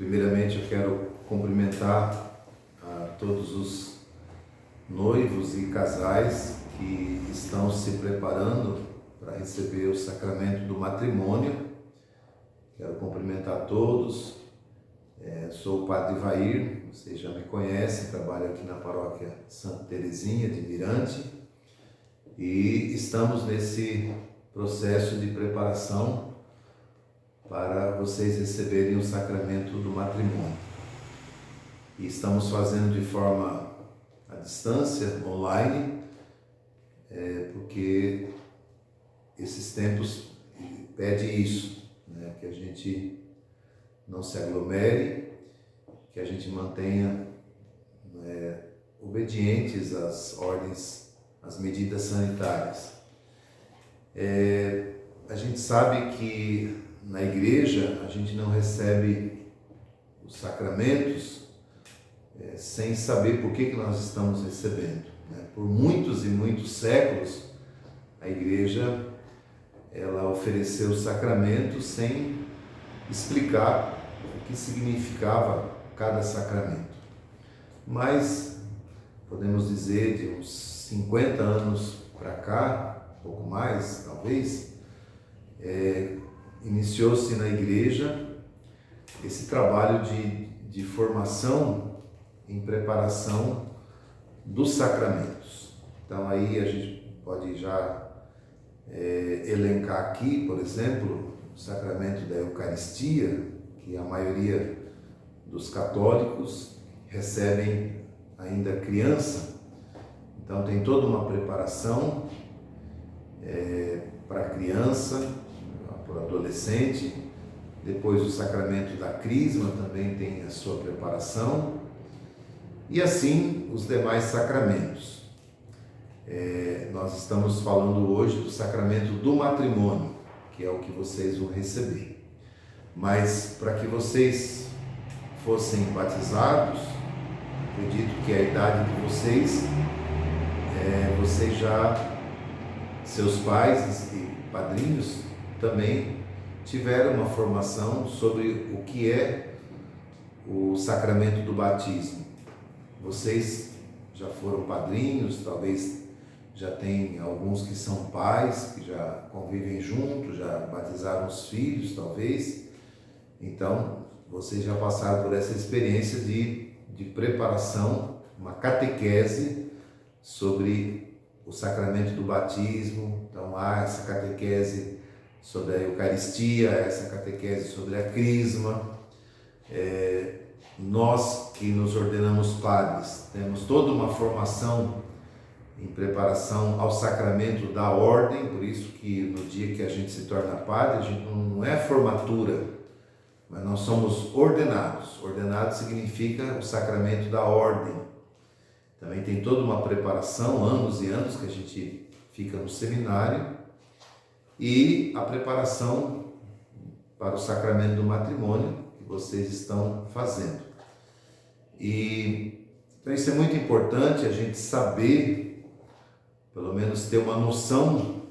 Primeiramente, eu quero cumprimentar a todos os noivos e casais que estão se preparando para receber o sacramento do matrimônio. Quero cumprimentar todos. Sou o Padre Ivair, vocês já me conhecem, trabalho aqui na paróquia Santa Terezinha de Mirante e estamos nesse processo de preparação para vocês receberem o sacramento do matrimônio. E estamos fazendo de forma à distância, online, porque esses tempos pede isso, né? Que a gente não se aglomere, que a gente mantenha obedientes às ordens, às medidas sanitárias. A gente sabe que na igreja a gente não recebe os sacramentos sem saber por que nós estamos recebendo, né? Por muitos e muitos séculos a igreja ela ofereceu os sacramentos sem explicar o que significava cada sacramento. Mas podemos dizer de uns 50 anos para cá, um pouco mais talvez, iniciou-se na igreja esse trabalho de formação em preparação dos sacramentos. Então aí a gente pode já elencar aqui, por exemplo, o sacramento da Eucaristia, que a maioria dos católicos recebem ainda criança. Então tem toda uma preparação para a criança, para o adolescente. Depois o sacramento da crisma também tem a sua preparação. E assim os demais sacramentos. Nós estamos falando hoje do sacramento do matrimônio, que é o que vocês vão receber. Mas para que vocês fossem batizados, acredito que a idade de vocês, vocês já, seus pais e padrinhos também tiveram uma formação sobre o que é o sacramento do batismo. Vocês já foram padrinhos, talvez já tem alguns que são pais, que já convivem juntos, já batizaram os filhos, talvez. Então, vocês já passaram por essa experiência de preparação, uma catequese sobre o sacramento do batismo. Então, há essa catequese sobre a Eucaristia, essa catequese sobre a crisma. Nós que nos ordenamos padres, temos toda uma formação em preparação ao sacramento da ordem, por isso que no dia que a gente se torna padre, a gente não é formatura, mas nós somos ordenados. Ordenado significa o sacramento da ordem. Também tem toda uma preparação, anos e anos que a gente fica no seminário, e a preparação para o sacramento do matrimônio que vocês estão fazendo. Então isso é muito importante, a gente saber, pelo menos ter uma noção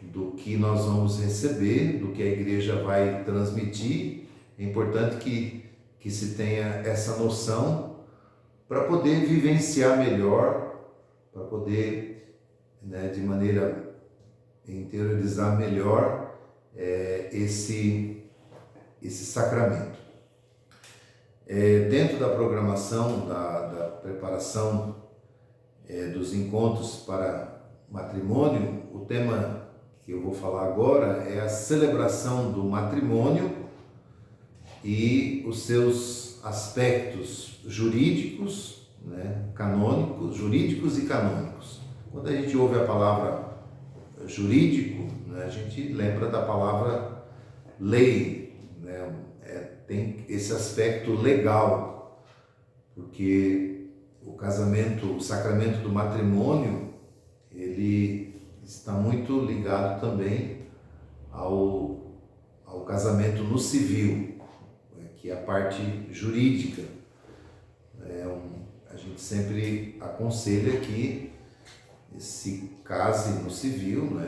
do que nós vamos receber, do que a igreja vai transmitir. É importante que se tenha essa noção para poder vivenciar melhor, para poder, de maneira interiorizar melhor esse sacramento. Dentro da programação, da preparação dos encontros para matrimônio, o tema que eu vou falar agora é a celebração do matrimônio e os seus aspectos jurídicos, canônicos, jurídicos e canônicos. Quando a gente ouve a palavra jurídico, a gente lembra da palavra lei, tem esse aspecto legal, porque o sacramento do matrimônio, ele está muito ligado também ao casamento no civil, que é a parte jurídica. A gente sempre aconselha que se case no civil,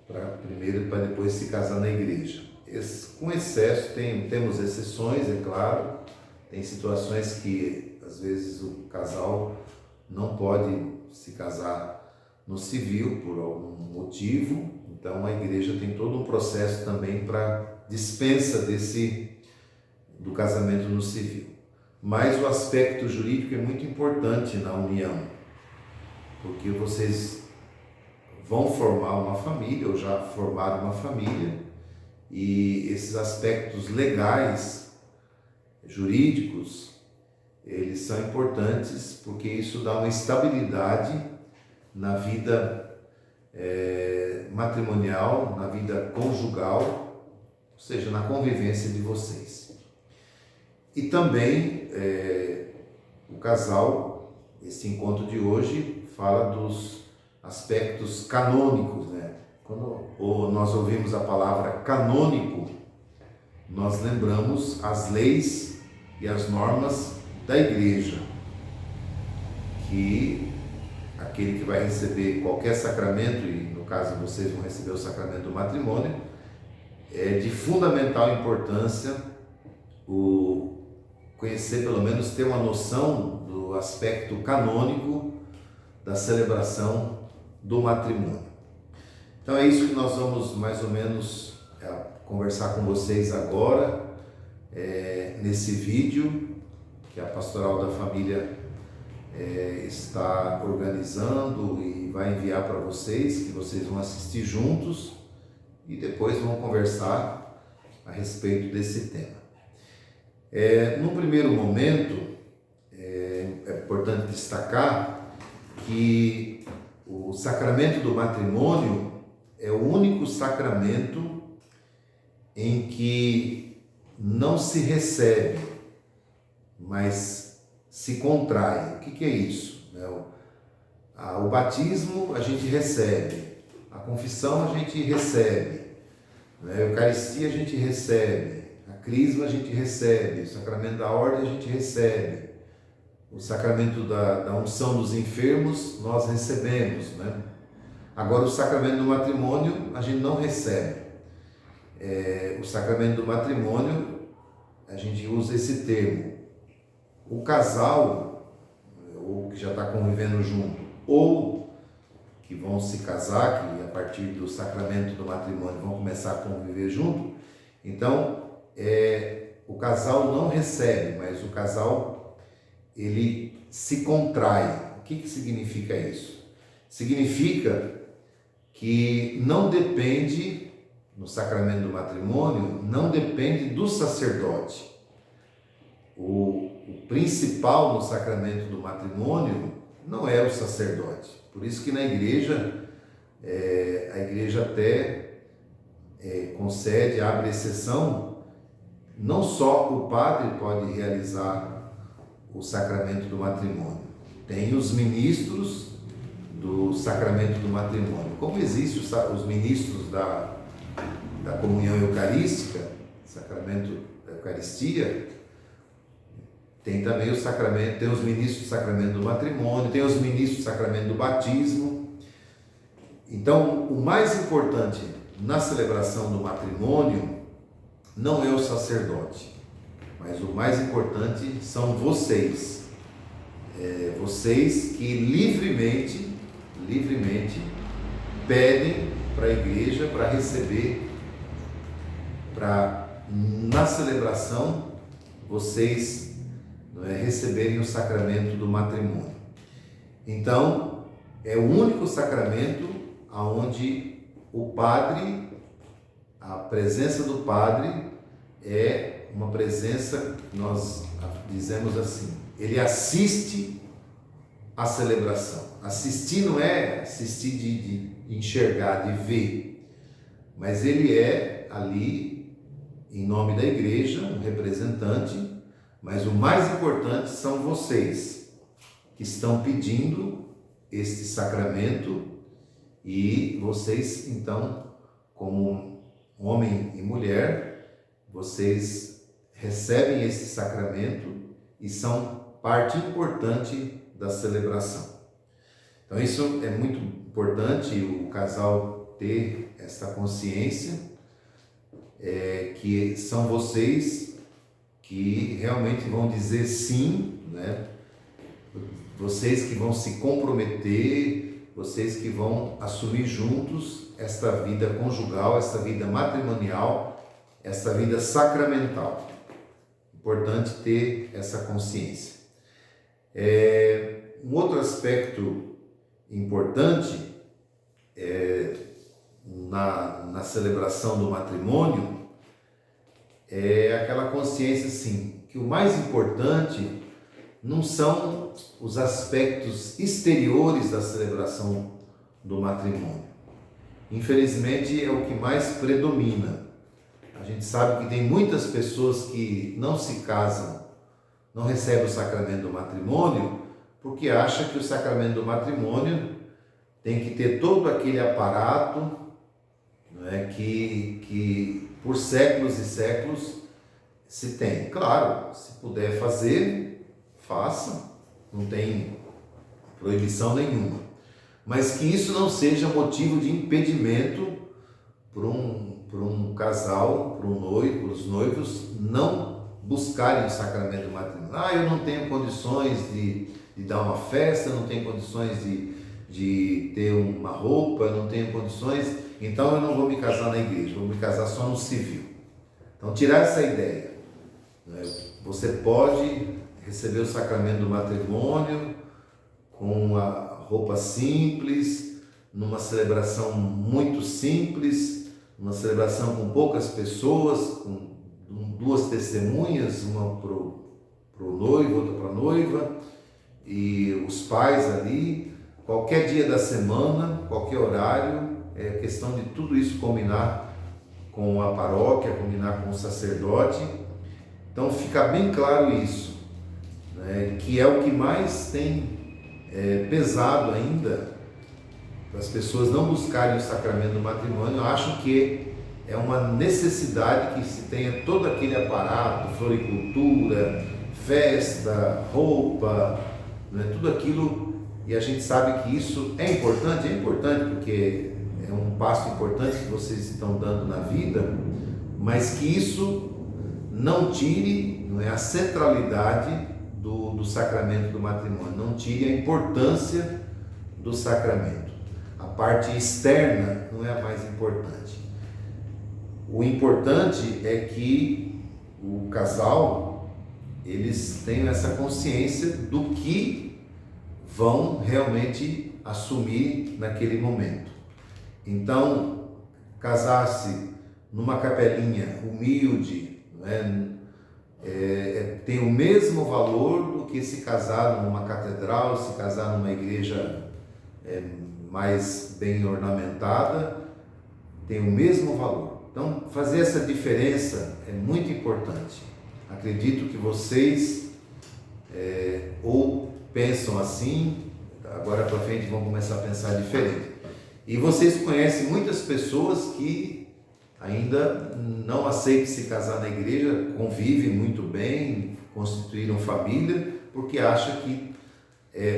para depois se casar na igreja. Com excesso, temos exceções, é claro, Tem situações que às vezes o casal não pode se casar no civil por algum motivo, então a igreja tem todo um processo também para dispensa do casamento no civil. Mas o aspecto jurídico é muito importante na união, porque vocês vão formar uma família ou já formaram uma família, e esses aspectos legais, jurídicos, eles são importantes porque isso dá uma estabilidade na vida matrimonial, na vida conjugal, ou seja, na convivência de vocês. E também o casal, esse encontro de hoje, fala dos aspectos canônicos, né? Quando nós ouvimos a palavra canônico, nós lembramos as leis e as normas da igreja, que aquele que vai receber qualquer sacramento, e no caso vocês vão receber o sacramento do matrimônio, é de fundamental importância conhecer, pelo menos ter uma noção do aspecto canônico da celebração do matrimônio. Então é isso que nós vamos mais ou menos conversar com vocês agora, nesse vídeo que a Pastoral da Família está organizando e vai enviar para vocês, que vocês vão assistir juntos e depois vão conversar a respeito desse tema. Num primeiro momento, é importante destacar que o sacramento do matrimônio é o único sacramento em que não se recebe, mas se contrai. O que é isso? O batismo a gente recebe, a confissão a gente recebe, a Eucaristia a gente recebe, a Crisma a gente recebe, o sacramento da ordem a gente recebe, o sacramento da unção dos enfermos nós recebemos, né? Agora o sacramento do matrimônio a gente não recebe. O sacramento do matrimônio, a gente usa esse termo. O casal, ou que já está convivendo junto, ou que vão se casar, que a partir do sacramento do matrimônio vão começar a conviver junto, então o casal não recebe, mas o casal ele se contrai. O que significa isso? Significa que não depende, no sacramento do matrimônio, não depende do sacerdote. O principal no sacramento do matrimônio não é o sacerdote. Por isso que na igreja, a igreja até concede, abre exceção, não só o padre pode realizar o sacramento do matrimônio. Tem os ministros do sacramento do matrimônio. Como existem os ministros da comunhão eucarística, sacramento da Eucaristia, tem também o sacramento, tem os ministros do sacramento do matrimônio, tem os ministros do sacramento do batismo. Então, o mais importante na celebração do matrimônio não é o sacerdote, mas o mais importante são vocês. Vocês que livremente pedem para a igreja para receber, na celebração, vocês receberem o sacramento do matrimônio. Então, é o único sacramento onde o padre, a presença do padre é uma presença, nós dizemos assim, ele assiste à celebração. Assistir não é assistir de enxergar, de ver, mas ele é ali, em nome da igreja, um representante, mas o mais importante são vocês, que estão pedindo este sacramento, e vocês, então, como homem e mulher, vocês recebem esse sacramento e são parte importante da celebração. Então isso é muito importante, o casal ter essa consciência, que são vocês que realmente vão dizer sim, né? Vocês que vão se comprometer, vocês que vão assumir juntos esta vida conjugal, esta vida matrimonial, esta vida sacramental. Importante ter essa consciência. Um outro aspecto importante na celebração do matrimônio é aquela consciência assim, que o mais importante não são os aspectos exteriores da celebração do matrimônio. Infelizmente é o que mais predomina. A gente sabe que tem muitas pessoas que não se casam, não recebem o sacramento do matrimônio, porque acham que o sacramento do matrimônio tem que ter todo aquele aparato, não é, que por séculos e séculos se tem. Claro, se puder fazer, faça, não tem proibição nenhuma. Mas que isso não seja motivo de impedimento para um casal, para os noivos, não buscarem o sacramento do matrimônio. Eu não tenho condições de dar uma festa, não tenho condições de ter uma roupa, não tenho condições, então eu não vou me casar na igreja, vou me casar só no civil. Então, tirar essa ideia. Você pode receber o sacramento do matrimônio com a roupa simples, numa celebração muito simples, uma celebração com poucas pessoas, com 2 testemunhas, uma para o noivo, outra para a noiva, e os pais ali, qualquer dia da semana, qualquer horário, é questão de tudo isso combinar com a paróquia, combinar com o sacerdote. Então fica bem claro isso, né, que é o que mais tem pesado ainda, para as pessoas não buscarem o sacramento do matrimônio. Eu acho que é uma necessidade que se tenha todo aquele aparato, floricultura, festa, roupa, né, tudo aquilo, e a gente sabe que isso é importante porque é um passo importante que vocês estão dando na vida, mas que isso não tire, não é, a centralidade do sacramento do matrimônio, não tire a importância do sacramento. A parte externa não é a mais importante. O importante é que o casal, eles tenham essa consciência do que vão realmente assumir naquele momento. Então, casar-se numa capelinha humilde, não é? Tem o mesmo valor do que se casar numa catedral, se casar numa igreja mais bem ornamentada, tem o mesmo valor. Então, fazer essa diferença é muito importante. Acredito que vocês ou pensam assim, agora para frente vão começar a pensar diferente. E vocês conhecem muitas pessoas que ainda não aceitam se casar na igreja, convivem muito bem, constituíram família, porque acham que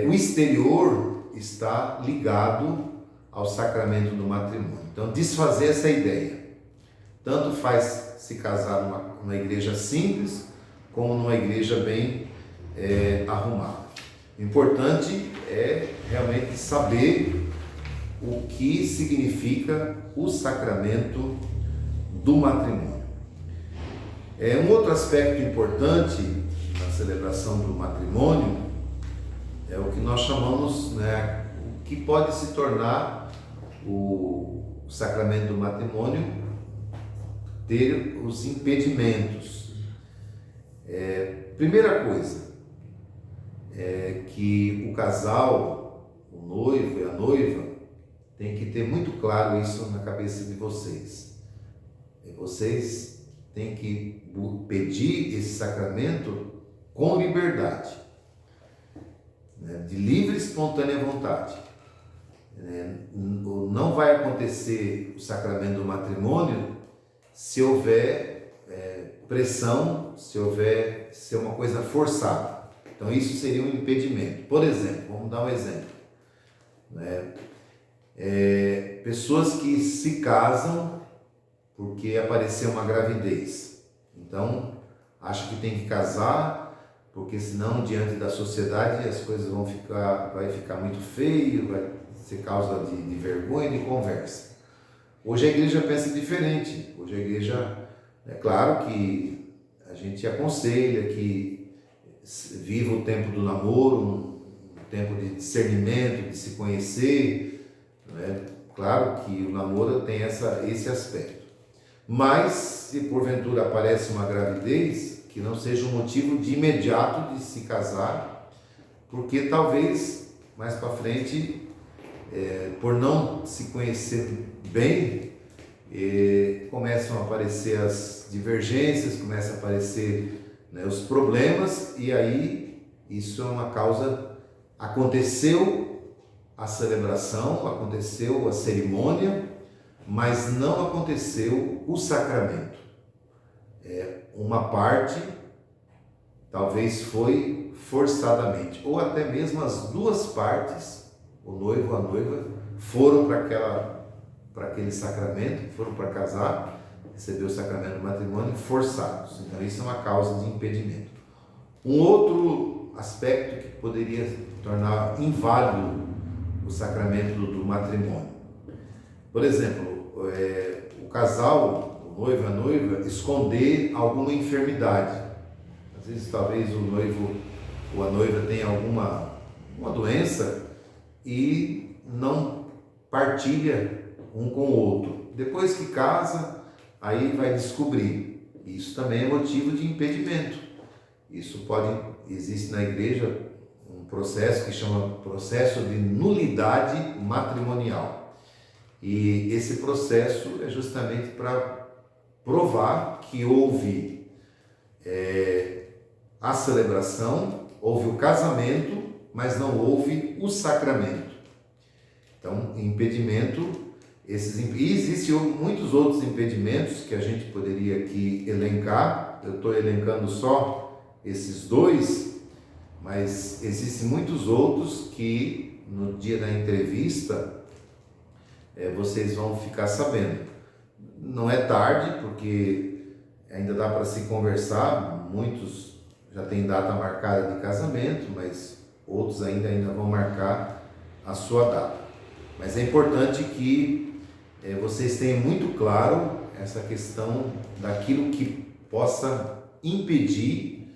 o exterior está ligado ao sacramento do matrimônio. Então, desfazer essa ideia. Tanto faz se casar numa igreja simples, como numa igreja bem arrumada. O importante é realmente saber o que significa o sacramento do matrimônio. Um outro aspecto importante na celebração do matrimônio é o que nós chamamos, né, o que pode se tornar o sacramento do matrimônio, ter os impedimentos. Primeira coisa é que o casal, o noivo e a noiva, tem que ter muito claro isso na cabeça de vocês. Vocês têm que pedir esse sacramento com liberdade, né, de livre e espontânea vontade. Não vai acontecer o sacramento do matrimônio se houver pressão, se ser uma coisa forçada. Então isso seria um impedimento. Por exemplo, vamos dar um exemplo, né? Pessoas que se casam porque apareceu uma gravidez. Então acha que tem que casar, porque senão diante da sociedade as coisas vai ficar muito feio, vai ser causa de vergonha, de conversa. Hoje a igreja pensa diferente. Hoje a igreja, é claro que a gente aconselha que viva o tempo do namoro, um tempo de discernimento, de se conhecer, né? Claro que o namoro tem esse aspecto. Mas, se porventura aparece uma gravidez, que não seja um motivo de imediato de se casar, porque talvez mais para frente, por não se conhecer bem, começam a aparecer as divergências, começam a aparecer, né, os problemas, e aí isso é uma causa. Aconteceu a celebração, aconteceu a cerimônia, mas não aconteceu o sacramento. Uma parte talvez foi forçadamente, ou até mesmo as duas partes, o noivo e a noiva, foram para aquele sacramento, foram para casar, receber o sacramento do matrimônio forçados. Então isso é uma causa de impedimento. Um outro aspecto que poderia tornar inválido o sacramento do matrimônio. Por exemplo, o casal, o noivo e a noiva, esconder alguma enfermidade. Às vezes talvez o noivo ou a noiva tenha uma doença e não partilha um com o outro. Depois que casa, aí vai descobrir. Isso também é motivo de impedimento. Existe na igreja um processo que chama processo de nulidade matrimonial. E esse processo é justamente para provar que houve a celebração, houve o casamento, mas não houve o sacramento. Então, impedimento, e existem muitos outros impedimentos que a gente poderia aqui elencar. Eu estou elencando só esses dois, mas existem muitos outros que no dia da entrevista vocês vão ficar sabendo. Não é tarde, porque ainda dá para se conversar. Muitos já têm data marcada de casamento, mas outros ainda vão marcar a sua data. Mas é importante que vocês tenham muito claro essa questão daquilo que possa impedir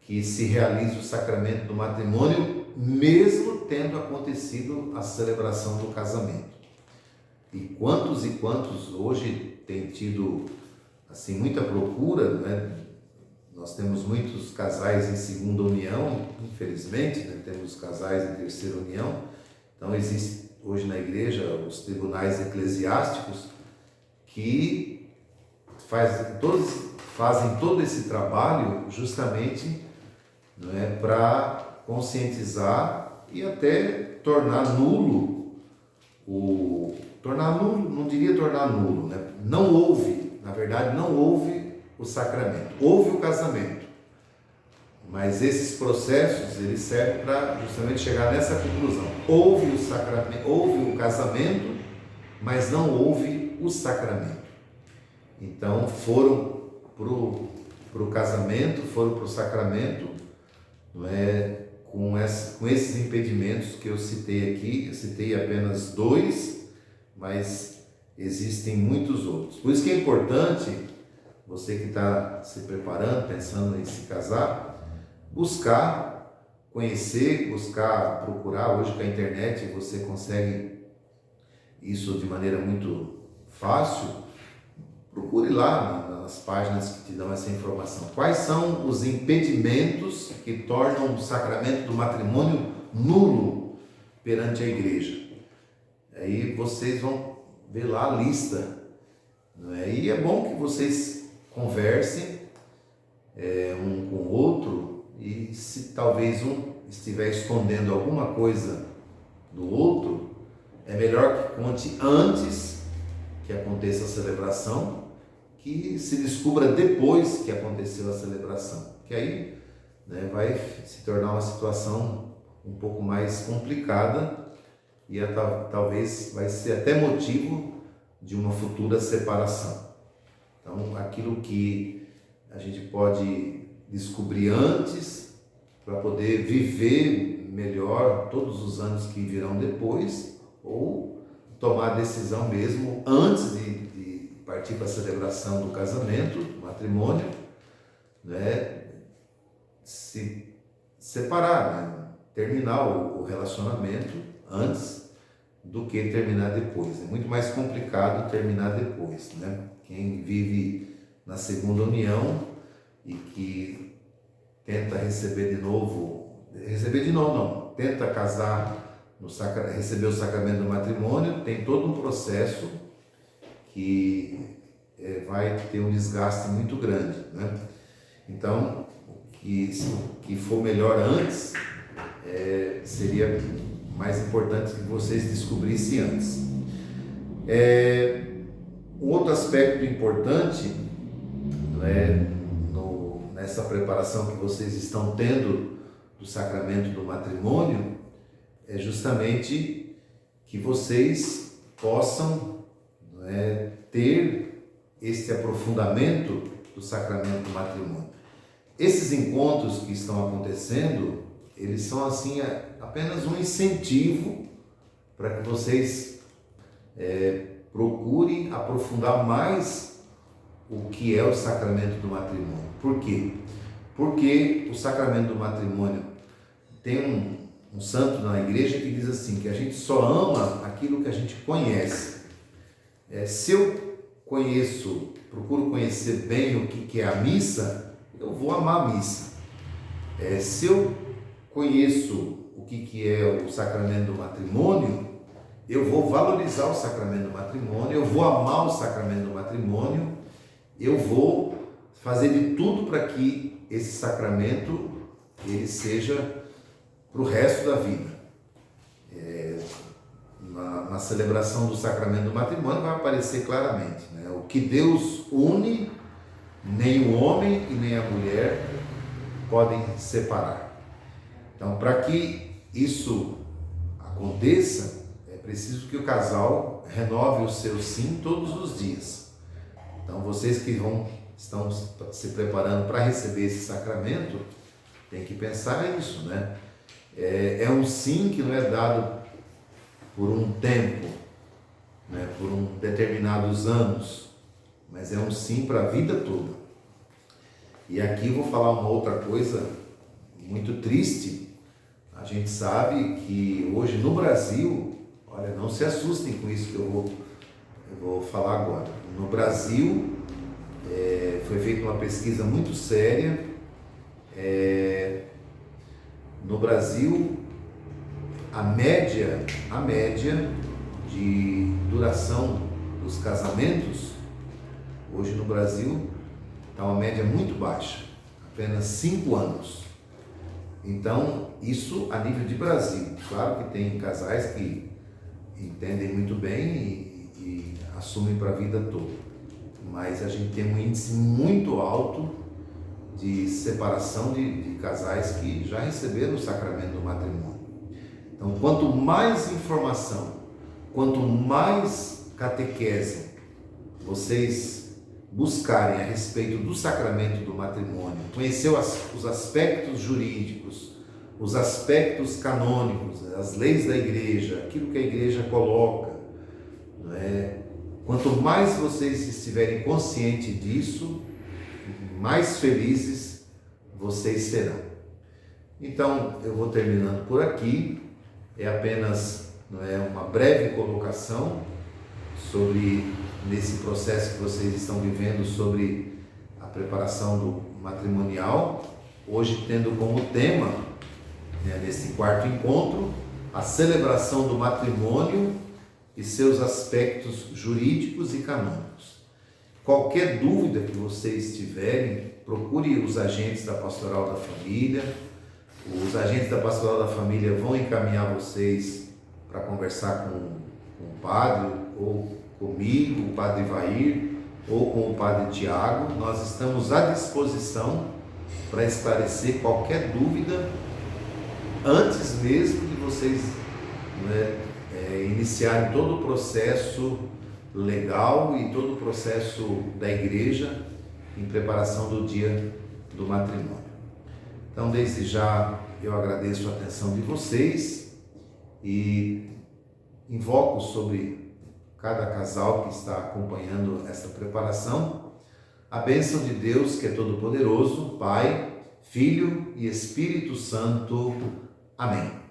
que se realize o sacramento do matrimônio, mesmo tendo acontecido a celebração do casamento. E quantos hoje têm tido assim muita procura, né? Nós temos muitos casais em segunda união, infelizmente, né? Temos casais em terceira união. Então existe hoje na igreja os tribunais eclesiásticos que fazem todo esse trabalho justamente, não é, para conscientizar e até tornar nulo não diria tornar nulo, né? Não houve, na verdade, não houve o sacramento, houve o casamento. Mas esses processos, eles servem para justamente chegar nessa conclusão. Houve o sacramento, houve o casamento, mas não houve o sacramento. Então foram para o casamento, foram para o sacramento, não é, com esses impedimentos que eu citei aqui. Eu citei apenas dois, mas existem muitos outros. Por isso que é importante, você que está se preparando, pensando em se casar, buscar conhecer, buscar procurar. Hoje com a internet você consegue isso de maneira muito fácil. Procure lá nas páginas que te dão essa informação. Quais são os impedimentos que tornam o sacramento do matrimônio nulo perante a igreja? Aí vocês vão ver lá a lista, não é? E é bom que vocês conversem um com o outro, e se talvez um estiver escondendo alguma coisa do outro, é melhor que conte antes que aconteça a celebração, que se descubra depois que aconteceu a celebração, que aí, né, vai se tornar uma situação um pouco mais complicada e talvez vai ser até motivo de uma futura separação. Então, aquilo que a gente pode descobrir antes para poder viver melhor todos os anos que virão depois, ou tomar a decisão mesmo antes de partir para a celebração do casamento, do matrimônio, né? Se separar, né? Terminar o relacionamento antes do que terminar depois. É muito mais complicado terminar depois, né? Quem vive na segunda união e que tenta receber de novo não, tenta casar, receber o sacramento do matrimônio, tem todo um processo que vai ter um desgaste muito grande, né? Então, que for melhor antes, seria mais importante que vocês descobrissem antes. Um outro aspecto importante, né, nessa preparação que vocês estão tendo do sacramento do matrimônio, é justamente que vocês possam, né, ter este aprofundamento do sacramento do matrimônio. Esses encontros que estão acontecendo, eles são assim apenas um incentivo para que vocês procurem aprofundar mais o que é o sacramento do matrimônio. Por quê? Porque o sacramento do matrimônio tem um santo na igreja que diz assim, que a gente só ama aquilo que a gente conhece. Se eu procuro conhecer bem o que é a missa, eu vou amar a missa. Se eu conheço o que é o sacramento do matrimônio, eu vou valorizar o sacramento do matrimônio, eu vou amar o sacramento do matrimônio, eu vou fazer de tudo para que esse sacramento ele seja para o resto da vida. Na celebração do sacramento do matrimônio vai aparecer claramente, né? O que Deus une, nem o homem e nem a mulher podem separar. Então, para que isso aconteça, é preciso que o casal renove o seu sim todos os dias. Então, vocês que estão se preparando para receber esse sacramento, tem que pensar nisso, né? É um sim que não é dado por um tempo, né? Por determinados anos, mas é um sim para a vida toda. E aqui vou falar uma outra coisa muito triste. A gente sabe que hoje no Brasil, olha, não se assustem com isso que eu vou falar agora. No Brasil, foi feita uma pesquisa muito séria. No Brasil, a média de duração dos casamentos, hoje no Brasil, está uma média muito baixa, apenas 5 anos. Então, isso a nível de Brasil. Claro que tem casais que entendem muito bem e assumem para a vida toda, mas a gente tem um índice muito alto de separação de casais que já receberam o sacramento do matrimônio. Então, quanto mais informação, quanto mais catequese vocês buscarem a respeito do sacramento do matrimônio, conhecer os aspectos jurídicos, os aspectos canônicos, as leis da igreja, aquilo que a igreja coloca, não é? Quanto mais vocês estiverem conscientes disso, mais felizes vocês serão. Então, eu vou terminando por aqui. É apenas uma breve colocação sobre nesse processo que vocês estão vivendo, sobre a preparação do matrimonial, hoje tendo como tema, nesse quarto encontro, a celebração do matrimônio e seus aspectos jurídicos e canônicos. Qualquer dúvida que vocês tiverem, procure os agentes da Pastoral da Família. Os agentes da Pastoral da Família vão encaminhar vocês para conversar com o padre, ou comigo, o padre Ivair, ou com o padre Tiago. Nós estamos à disposição para esclarecer qualquer dúvida antes mesmo de vocês iniciarem todo o processo legal e todo o processo da igreja em preparação do dia do matrimônio. Então, desde já, eu agradeço a atenção de vocês e invoco sobre cada casal que está acompanhando essa preparação a bênção de Deus, que é todo-poderoso, Pai, Filho e Espírito Santo. Amém.